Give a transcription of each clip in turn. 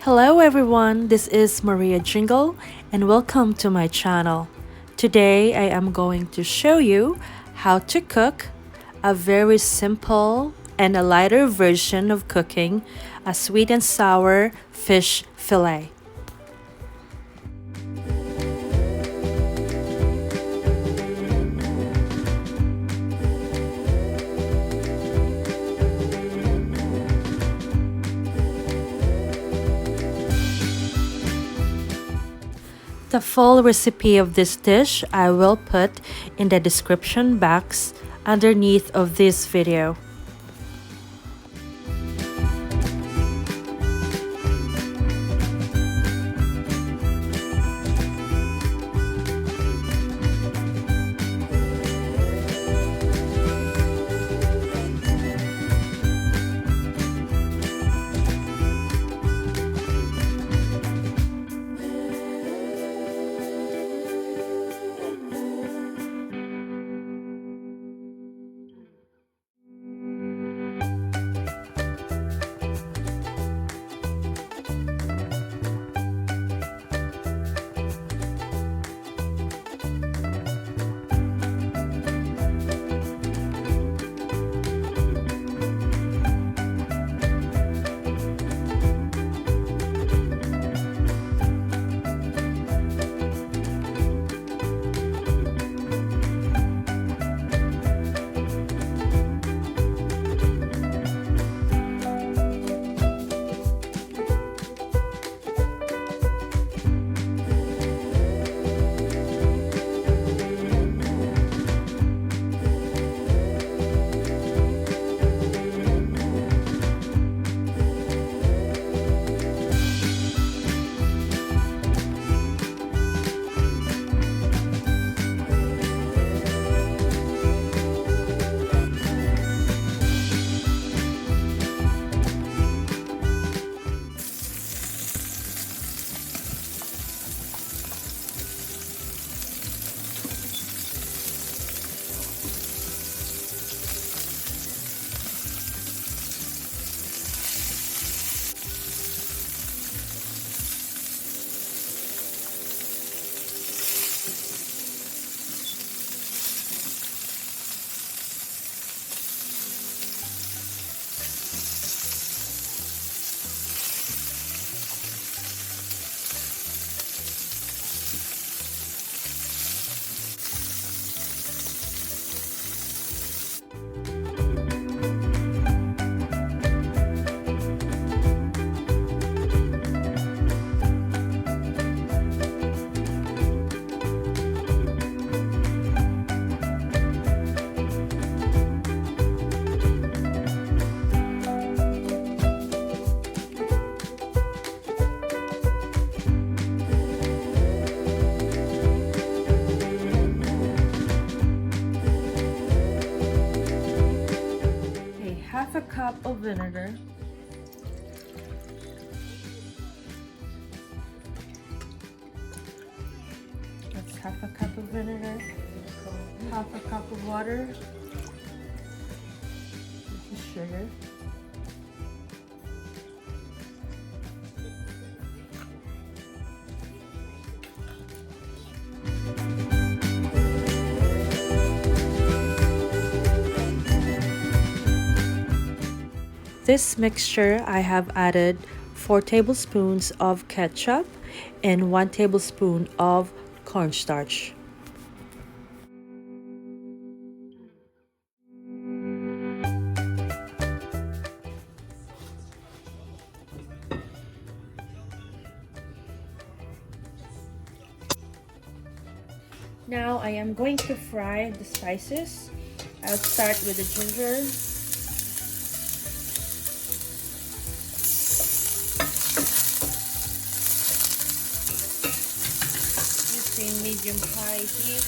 Hello everyone, this is Maria Jingle and welcome to my channel. Today I am going to show you how to cook a very simple and a lighter version of cooking a sweet and sour fish fillet. The full recipe of this dish I will put in the description box underneath of this video. Half a cup of vinegar, that's half a cup of vinegar, half a cup of water, this is sugar, this mixture I have added 4 tablespoons of ketchup and 1 tablespoon of cornstarch. Now I am going to fry the spices. I'll start with the ginger. Medium high heat.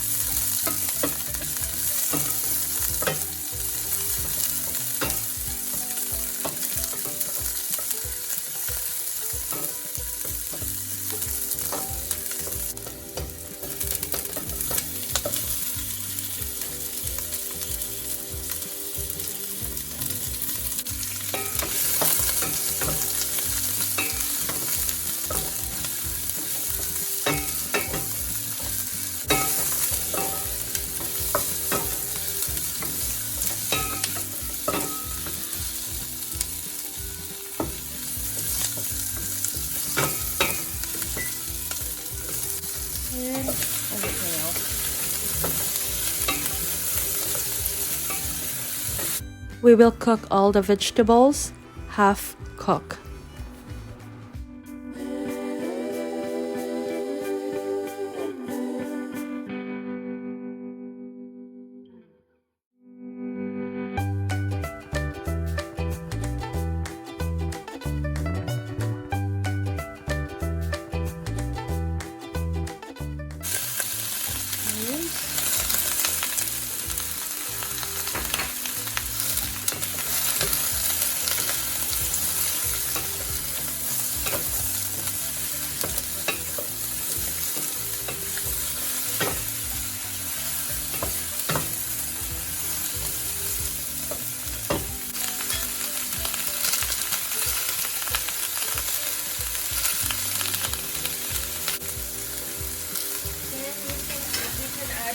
We will cook all the vegetables half cook.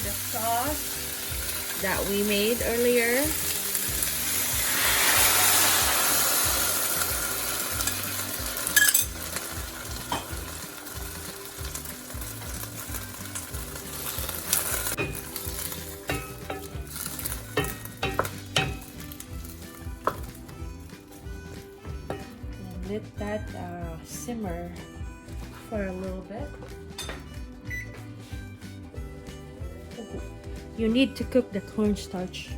The sauce that we made earlier. And let that simmer for a little bit. You need to cook the cornstarch.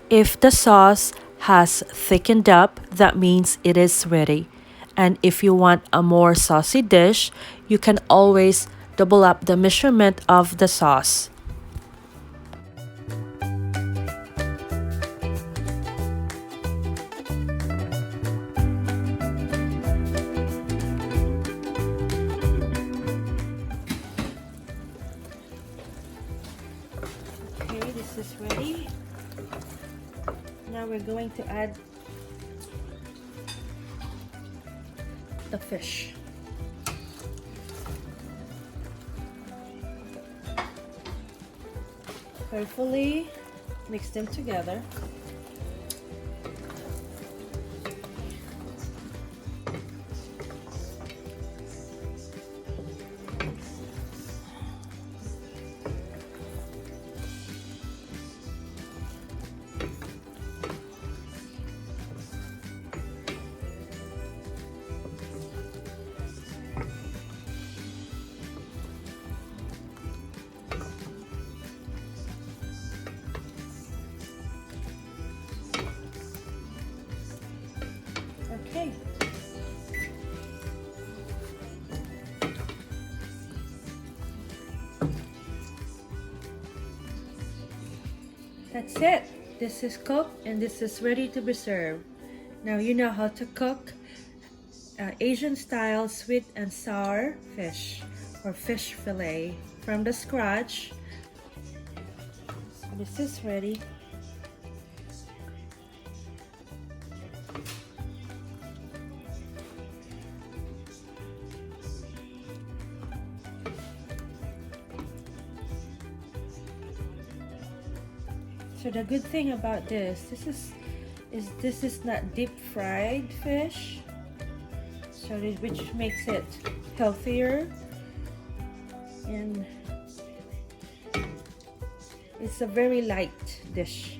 If the sauce has thickened up, that means it is ready. And if you want a more saucy dish, you can always double up the measurement of the sauce. This is ready. Now we're going to add the fish. Carefully mix them together. Okay. That's it. This is cooked and this is ready to be served. Now you know how to cook Asian style sweet and sour fish or fish fillet from the scratch. So this is ready. So the good thing about this is not deep fried fish, so which makes it healthier, and it's a very light dish.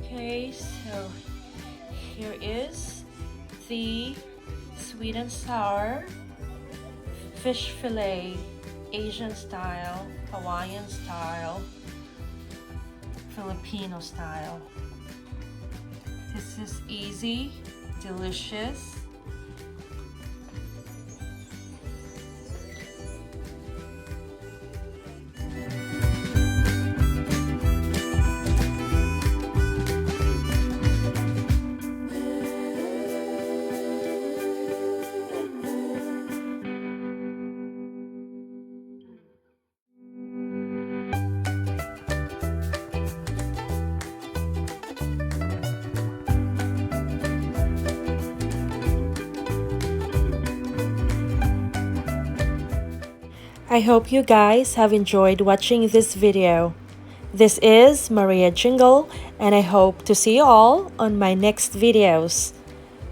Okay, so here is the sweet and sour fish fillet, Asian style, Hawaiian style, Filipino style. This is easy, delicious. I hope you guys have enjoyed watching this video. This is Maria Jingle, and I hope to see you all on my next videos.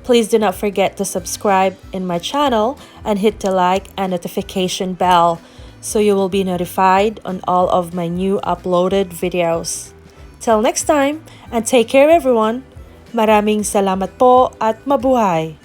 Please do not forget to subscribe in my channel and hit the like and notification bell so you will be notified on all of my new uploaded videos. Till next time, and take care everyone. Maraming salamat po at mabuhay!